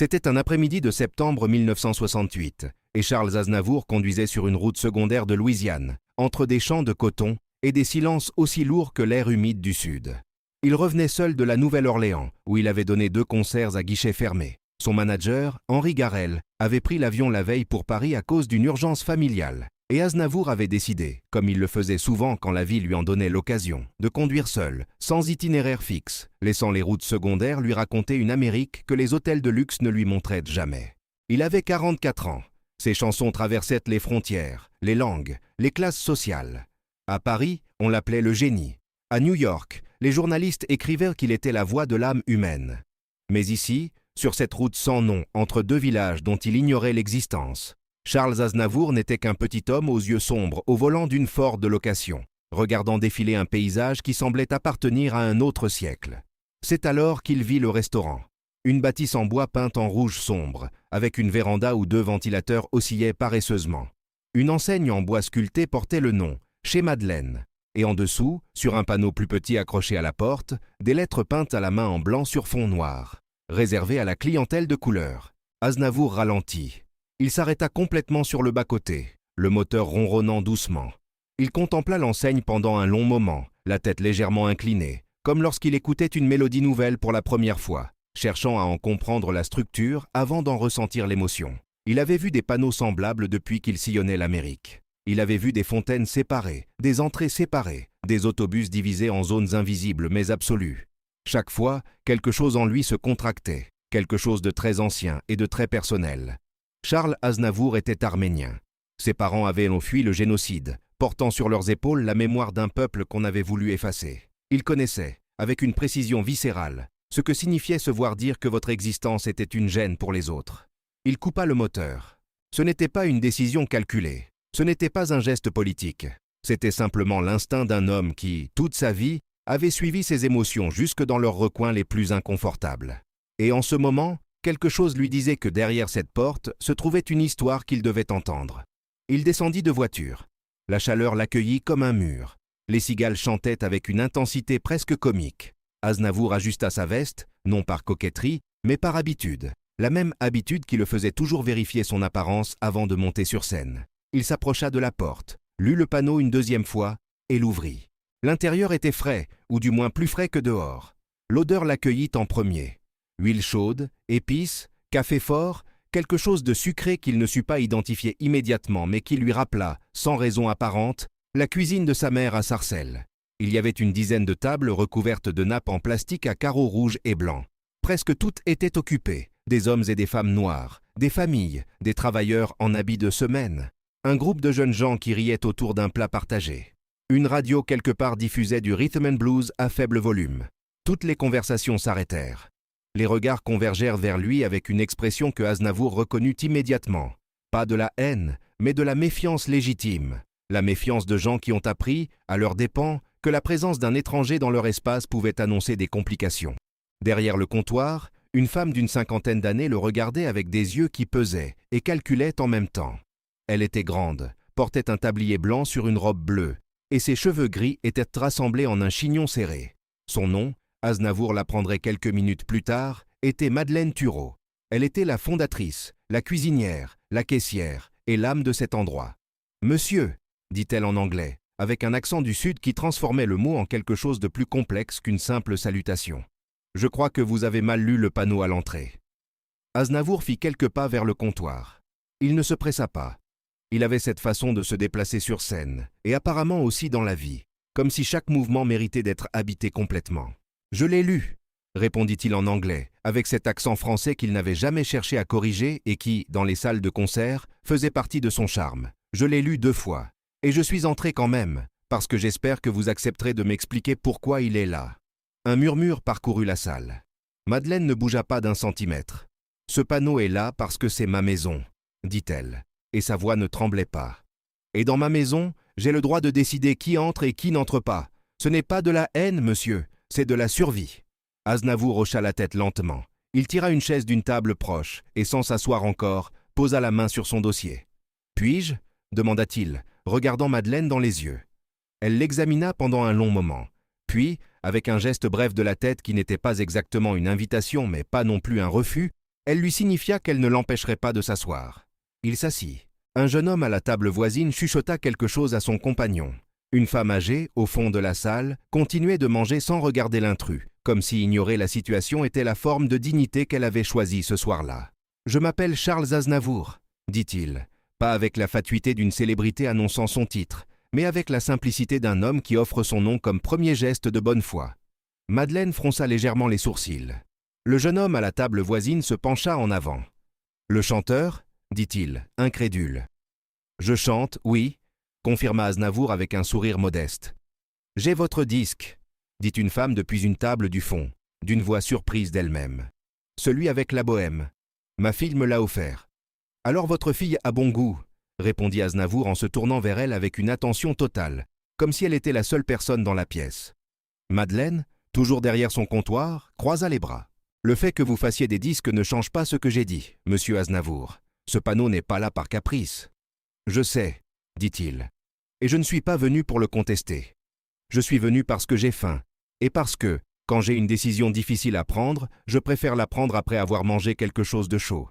C'était un après-midi de septembre 1968, et Charles Aznavour conduisait sur une route secondaire de Louisiane, entre des champs de coton et des silences aussi lourds que l'air humide du Sud. Il revenait seul de la Nouvelle-Orléans, où il avait donné 2 concerts à guichet fermé. Son manager, Henri Garel, avait pris l'avion la veille pour Paris à cause d'une urgence familiale. Et Aznavour avait décidé, comme il le faisait souvent quand la vie lui en donnait l'occasion, de conduire seul, sans itinéraire fixe, laissant les routes secondaires lui raconter une Amérique que les hôtels de luxe ne lui montraient jamais. Il avait 44 ans. Ses chansons traversaient les frontières, les langues, les classes sociales. À Paris, on l'appelait le génie. À New York, les journalistes écrivaient qu'il était la voix de l'âme humaine. Mais ici, sur cette route sans nom, entre 2 villages dont il ignorait l'existence, Charles Aznavour n'était qu'un petit homme aux yeux sombres au volant d'une Ford de location, regardant défiler un paysage qui semblait appartenir à un autre siècle. C'est alors qu'il vit le restaurant. Une bâtisse en bois peinte en rouge sombre, avec une véranda où 2 ventilateurs oscillaient paresseusement. Une enseigne en bois sculpté portait le nom « Chez Madeleine », et en dessous, sur un panneau plus petit accroché à la porte, des lettres peintes à la main en blanc sur fond noir, réservées à la clientèle de couleur. Aznavour ralentit. Il s'arrêta complètement sur le bas-côté, le moteur ronronnant doucement. Il contempla l'enseigne pendant un long moment, la tête légèrement inclinée, comme lorsqu'il écoutait une mélodie nouvelle pour la première fois, cherchant à en comprendre la structure avant d'en ressentir l'émotion. Il avait vu des panneaux semblables depuis qu'il sillonnait l'Amérique. Il avait vu des fontaines séparées, des entrées séparées, des autobus divisés en zones invisibles mais absolues. Chaque fois, quelque chose en lui se contractait, quelque chose de très ancien et de très personnel. Charles Aznavour était arménien. Ses parents avaient fui le génocide, portant sur leurs épaules la mémoire d'un peuple qu'on avait voulu effacer. Il connaissait, avec une précision viscérale, ce que signifiait se voir dire que votre existence était une gêne pour les autres. Il coupa le moteur. Ce n'était pas une décision calculée. Ce n'était pas un geste politique. C'était simplement l'instinct d'un homme qui, toute sa vie, avait suivi ses émotions jusque dans leurs recoins les plus inconfortables. Et en ce moment, quelque chose lui disait que derrière cette porte se trouvait une histoire qu'il devait entendre. Il descendit de voiture. La chaleur l'accueillit comme un mur. Les cigales chantaient avec une intensité presque comique. Aznavour ajusta sa veste, non par coquetterie, mais par habitude. La même habitude qui le faisait toujours vérifier son apparence avant de monter sur scène. Il s'approcha de la porte, lut le panneau une 2e fois et l'ouvrit. L'intérieur était frais, ou du moins plus frais que dehors. L'odeur l'accueillit en premier. Huile chaude, épices, café fort, quelque chose de sucré qu'il ne sut pas identifier immédiatement mais qui lui rappela, sans raison apparente, la cuisine de sa mère à Sarcelles. Il y avait une dizaine de tables recouvertes de nappes en plastique à carreaux rouges et blancs. Presque toutes étaient occupées, des hommes et des femmes noirs, des familles, des travailleurs en habits de semaine. Un groupe de jeunes gens qui riaient autour d'un plat partagé. Une radio quelque part diffusait du rhythm and blues à faible volume. Toutes les conversations s'arrêtèrent. Les regards convergèrent vers lui avec une expression que Aznavour reconnut immédiatement. Pas de la haine, mais de la méfiance légitime. La méfiance de gens qui ont appris, à leurs dépens, que la présence d'un étranger dans leur espace pouvait annoncer des complications. Derrière le comptoir, une femme d'une 50aine d'années le regardait avec des yeux qui pesaient et calculaient en même temps. Elle était grande, portait un tablier blanc sur une robe bleue, et ses cheveux gris étaient rassemblés en un chignon serré. Son nom, Aznavour l'apprendrait quelques minutes plus tard, était Madeleine Tureau. Elle était la fondatrice, la cuisinière, la caissière et l'âme de cet endroit. « Monsieur », dit-elle en anglais, avec un accent du Sud qui transformait le mot en quelque chose de plus complexe qu'une simple salutation. « Je crois que vous avez mal lu le panneau à l'entrée. » Aznavour fit quelques pas vers le comptoir. Il ne se pressa pas. Il avait cette façon de se déplacer sur scène, et apparemment aussi dans la vie, comme si chaque mouvement méritait d'être habité complètement. « Je l'ai lu », répondit-il en anglais, avec cet accent français qu'il n'avait jamais cherché à corriger et qui, dans les salles de concert, faisait partie de son charme. « Je l'ai lu 2 fois, et je suis entré quand même, parce que j'espère que vous accepterez de m'expliquer pourquoi il est là. » Un murmure parcourut la salle. Madeleine ne bougea pas d'1 centimètre. « Ce panneau est là parce que c'est ma maison, » dit-elle, et sa voix ne tremblait pas. « Et dans ma maison, j'ai le droit de décider qui entre et qui n'entre pas. Ce n'est pas de la haine, monsieur, c'est de la survie. » Aznavour hocha la tête lentement. Il tira une chaise d'une table proche et, sans s'asseoir encore, posa la main sur son dossier. « Puis-je » demanda-t-il, regardant Madeleine dans les yeux. Elle l'examina pendant un long moment. Puis, avec un geste bref de la tête qui n'était pas exactement une invitation mais pas non plus un refus, Elle lui signifia qu'elle ne l'empêcherait pas de s'asseoir. Il s'assit. Un jeune homme à la table voisine chuchota quelque chose à son compagnon. Une femme âgée, au fond de la salle, continuait de manger sans regarder l'intrus, comme si ignorer la situation était la forme de dignité qu'elle avait choisie ce soir-là. « Je m'appelle Charles Aznavour », dit-il, pas avec la fatuité d'une célébrité annonçant son titre, mais avec la simplicité d'un homme qui offre son nom comme premier geste de bonne foi. Madeleine fronça légèrement les sourcils. Le jeune homme à la table voisine se pencha en avant. « Le chanteur ?» dit-il, incrédule. « Je chante, oui », confirma Aznavour avec un sourire modeste. « J'ai votre disque », dit une femme depuis une table du fond, d'une voix surprise d'elle-même. « Celui avec la bohème. Ma fille me l'a offert. »« Alors votre fille a bon goût », répondit Aznavour en se tournant vers elle avec une attention totale, comme si elle était la seule personne dans la pièce. Madeleine, toujours derrière son comptoir, croisa les bras. « Le fait que vous fassiez des disques ne change pas ce que j'ai dit, monsieur Aznavour. Ce panneau n'est pas là par caprice. »« Je sais, » dit-il, « et je ne suis pas venu pour le contester. Je suis venu parce que j'ai faim, et parce que, quand j'ai une décision difficile à prendre, je préfère la prendre après avoir mangé quelque chose de chaud. »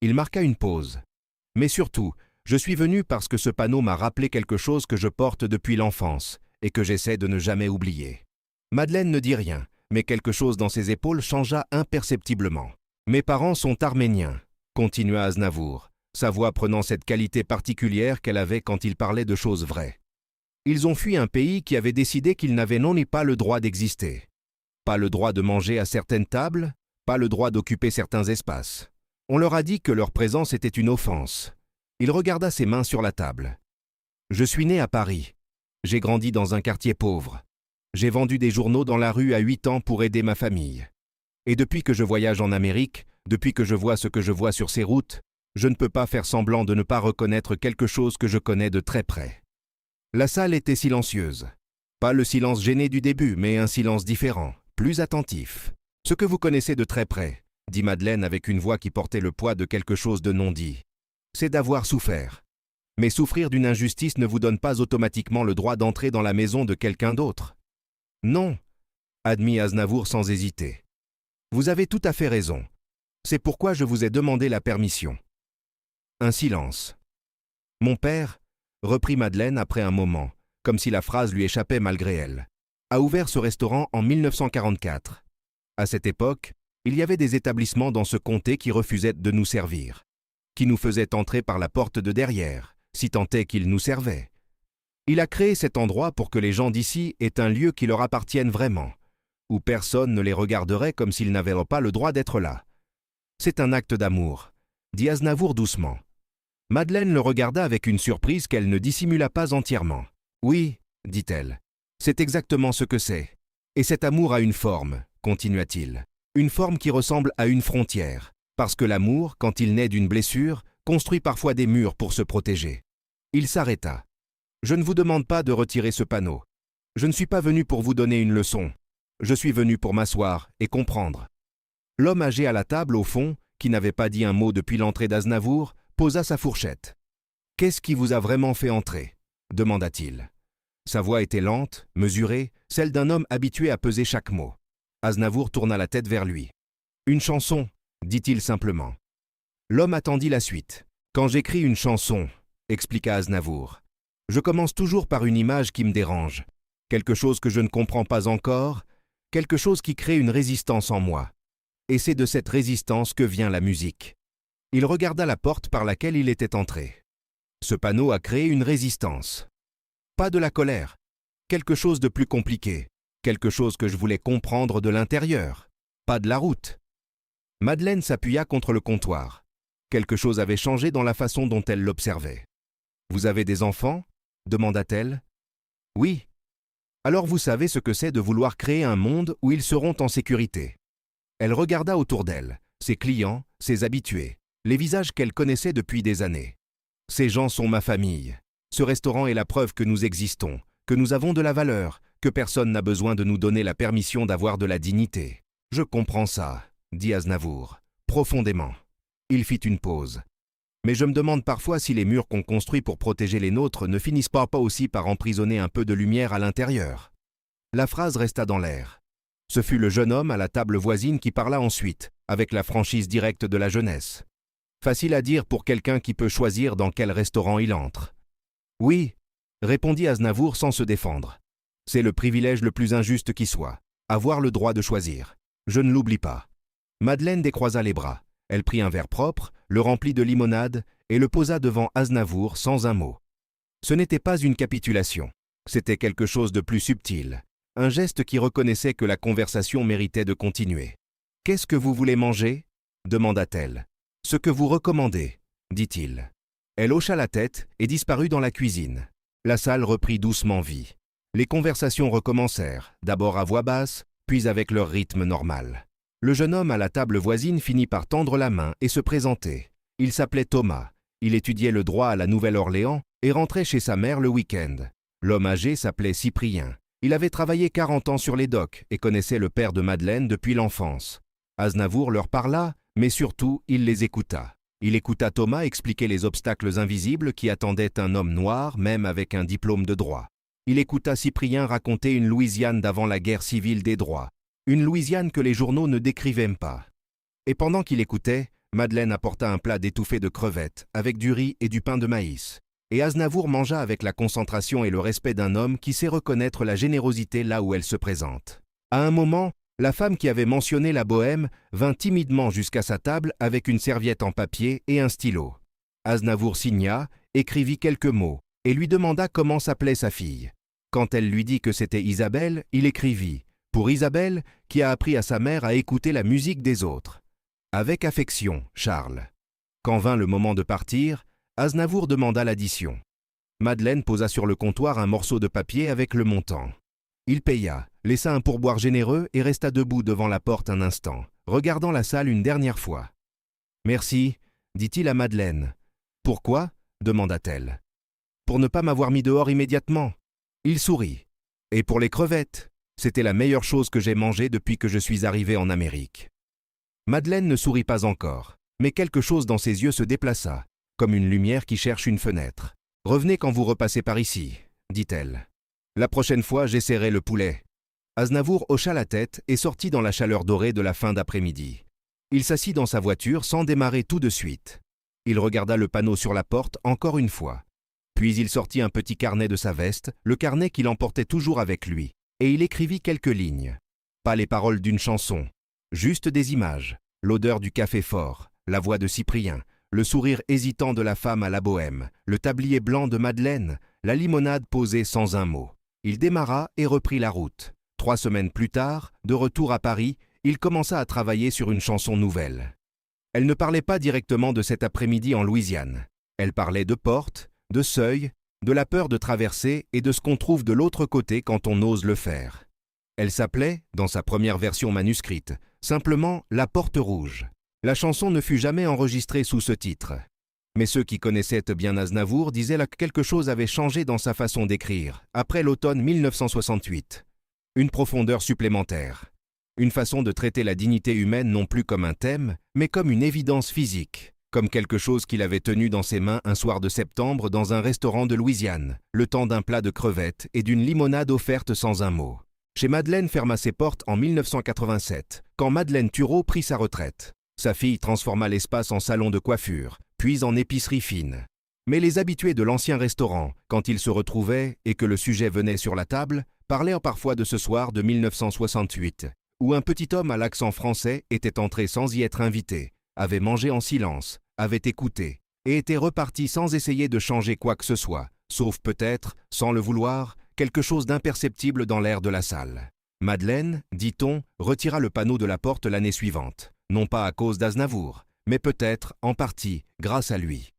Il marqua une pause. « Mais surtout, je suis venu parce que ce panneau m'a rappelé quelque chose que je porte depuis l'enfance, et que j'essaie de ne jamais oublier. » Madeleine ne dit rien, mais quelque chose dans ses épaules changea imperceptiblement. « Mes parents sont arméniens, » continua Aznavour, sa voix prenant cette qualité particulière qu'elle avait quand il parlait de choses vraies. Ils ont fui un pays qui avait décidé qu'ils n'avaient non ni pas le droit d'exister. Pas le droit de manger à certaines tables, pas le droit d'occuper certains espaces. On leur a dit que leur présence était une offense. Il regarda ses mains sur la table. « Je suis né à Paris. J'ai grandi dans un quartier pauvre. J'ai vendu des journaux dans la rue à 8 ans pour aider ma famille. Et depuis que je voyage en Amérique, depuis que je vois ce que je vois sur ces routes, je ne peux pas faire semblant de ne pas reconnaître quelque chose que je connais de très près. » La salle était silencieuse. Pas le silence gêné du début, mais un silence différent, plus attentif. « Ce que vous connaissez de très près, » dit Madeleine avec une voix qui portait le poids de quelque chose de non dit, « c'est d'avoir souffert. Mais souffrir d'une injustice ne vous donne pas automatiquement le droit d'entrer dans la maison de quelqu'un d'autre. »« Non, » admit Aznavour sans hésiter. « Vous avez tout à fait raison. C'est pourquoi je vous ai demandé la permission. » Un silence. « Mon père, » reprit Madeleine après un moment, comme si la phrase lui échappait malgré elle, a ouvert ce restaurant en 1944. À cette époque, il y avait des établissements dans ce comté qui refusaient de nous servir, qui nous faisaient entrer par la porte de derrière, si tant est qu'ils nous servaient. Il a créé cet endroit pour que les gens d'ici aient un lieu qui leur appartienne vraiment, où personne ne les regarderait comme s'ils n'avaient pas le droit d'être là. C'est un acte d'amour, dit Aznavour doucement. Madeleine le regarda avec une surprise qu'elle ne dissimula pas entièrement. « Oui, » dit-elle, « c'est exactement ce que c'est. Et cet amour a une forme, » continua-t-il, « une forme qui ressemble à une frontière, parce que l'amour, quand il naît d'une blessure, construit parfois des murs pour se protéger. » Il s'arrêta. « Je ne vous demande pas de retirer ce panneau. Je ne suis pas venu pour vous donner une leçon. Je suis venu pour m'asseoir et comprendre. » L'homme âgé à la table, au fond, qui n'avait pas dit un mot depuis l'entrée d'Aznavour, posa sa fourchette. « Qu'est-ce qui vous a vraiment fait entrer ?» demanda-t-il. Sa voix était lente, mesurée, celle d'un homme habitué à peser chaque mot. Aznavour tourna la tête vers lui. « Une chanson » dit-il simplement. L'homme attendit la suite. « Quand j'écris une chanson, » expliqua Aznavour, « je commence toujours par une image qui me dérange, quelque chose que je ne comprends pas encore, quelque chose qui crée une résistance en moi. Et c'est de cette résistance que vient la musique. » Il regarda la porte par laquelle il était entré. Ce panneau a créé une résistance. Pas de la colère, quelque chose de plus compliqué, quelque chose que je voulais comprendre de l'intérieur, pas de la route. Madeleine s'appuya contre le comptoir. Quelque chose avait changé dans la façon dont elle l'observait. « Vous avez des enfants ?» demanda-t-elle. « Oui. »« Alors vous savez ce que c'est de vouloir créer un monde où ils seront en sécurité. » Elle regarda autour d'elle, ses clients, ses habitués, les visages qu'elle connaissait depuis des années. « Ces gens sont ma famille. Ce restaurant est la preuve que nous existons, que nous avons de la valeur, que personne n'a besoin de nous donner la permission d'avoir de la dignité. »« Je comprends ça, » dit Aznavour, profondément. Il fit une pause. « Mais je me demande parfois si les murs qu'on construit pour protéger les nôtres ne finissent pas aussi par emprisonner un peu de lumière à l'intérieur. » La phrase resta dans l'air. Ce fut le jeune homme à la table voisine qui parla ensuite, avec la franchise directe de la jeunesse. Facile à dire pour quelqu'un qui peut choisir dans quel restaurant il entre. Oui, répondit Aznavour sans se défendre. C'est le privilège le plus injuste qui soit, avoir le droit de choisir. Je ne l'oublie pas. Madeleine décroisa les bras. Elle prit un verre propre, le remplit de limonade et le posa devant Aznavour sans un mot. Ce n'était pas une capitulation. C'était quelque chose de plus subtil. Un geste qui reconnaissait que la conversation méritait de continuer. « Qu'est-ce que vous voulez manger » demanda-t-elle. « Ce que vous recommandez, » dit-il. Elle hocha la tête et disparut dans la cuisine. La salle reprit doucement vie. Les conversations recommencèrent, d'abord à voix basse, puis avec leur rythme normal. Le jeune homme à la table voisine finit par tendre la main et se présenter. Il s'appelait Thomas. Il étudiait le droit à la Nouvelle-Orléans et rentrait chez sa mère le week-end. L'homme âgé s'appelait Cyprien. Il avait travaillé 40 ans sur les docks et connaissait le père de Madeleine depuis l'enfance. Aznavour leur parla, mais surtout, il les écouta. Il écouta Thomas expliquer les obstacles invisibles qui attendaient un homme noir, même avec un diplôme de droit. Il écouta Cyprien raconter une Louisiane d'avant la guerre civile des droits, une Louisiane que les journaux ne décrivaient pas. Et pendant qu'il écoutait, Madeleine apporta un plat d'étouffée de crevettes, avec du riz et du pain de maïs. Et Aznavour mangea avec la concentration et le respect d'un homme qui sait reconnaître la générosité là où elle se présente. À un moment, la femme qui avait mentionné la bohème vint timidement jusqu'à sa table avec une serviette en papier et un stylo. Aznavour signa, écrivit quelques mots, et lui demanda comment s'appelait sa fille. Quand elle lui dit que c'était Isabelle, il écrivit « Pour Isabelle, qui a appris à sa mère à écouter la musique des autres. Avec affection, Charles. » Quand vint le moment de partir, Aznavour demanda l'addition. Madeleine posa sur le comptoir un morceau de papier avec le montant. Il paya, laissa un pourboire généreux et resta debout devant la porte un instant, regardant la salle une dernière fois. « Merci, » dit-il à Madeleine. « Pourquoi » demanda-t-elle. « Pour ne pas m'avoir mis dehors immédiatement. » Il sourit. « Et pour les crevettes, c'était la meilleure chose que j'ai mangée depuis que je suis arrivé en Amérique. » Madeleine ne sourit pas encore, mais quelque chose dans ses yeux se déplaça, comme une lumière qui cherche une fenêtre. « Revenez quand vous repassez par ici, » dit-elle. « La prochaine fois, j'essaierai le poulet. » Aznavour hocha la tête et sortit dans la chaleur dorée de la fin d'après-midi. Il s'assit dans sa voiture sans démarrer tout de suite. Il regarda le panneau sur la porte encore une fois. Puis il sortit un petit carnet de sa veste, le carnet qu'il emportait toujours avec lui, et il écrivit quelques lignes. Pas les paroles d'une chanson, juste des images, l'odeur du café fort, la voix de Cyprien, le sourire hésitant de la femme à la bohème, le tablier blanc de Madeleine, la limonade posée sans un mot. Il démarra et reprit la route. 3 semaines plus tard, de retour à Paris, il commença à travailler sur une chanson nouvelle. Elle ne parlait pas directement de cet après-midi en Louisiane. Elle parlait de portes, de seuils, de la peur de traverser et de ce qu'on trouve de l'autre côté quand on ose le faire. Elle s'appelait, dans sa première version manuscrite, simplement « La Porte Rouge ». La chanson ne fut jamais enregistrée sous ce titre. Mais ceux qui connaissaient bien Aznavour disaient que quelque chose avait changé dans sa façon d'écrire, après l'automne 1968. Une profondeur supplémentaire. Une façon de traiter la dignité humaine non plus comme un thème, mais comme une évidence physique, comme quelque chose qu'il avait tenu dans ses mains un soir de septembre dans un restaurant de Louisiane, le temps d'un plat de crevettes et d'une limonade offerte sans un mot. Chez Madeleine ferma ses portes en 1987, quand Madeleine Thureau prit sa retraite. Sa fille transforma l'espace en salon de coiffure, puis en épicerie fine. Mais les habitués de l'ancien restaurant, quand ils se retrouvaient et que le sujet venait sur la table, parlaient parfois de ce soir de 1968, où un petit homme à l'accent français était entré sans y être invité, avait mangé en silence, avait écouté, et était reparti sans essayer de changer quoi que ce soit, sauf peut-être, sans le vouloir, quelque chose d'imperceptible dans l'air de la salle. Madeleine, dit-on, retira le panneau de la porte l'année suivante, non pas à cause d'Aznavour, mais peut-être, en partie, grâce à lui.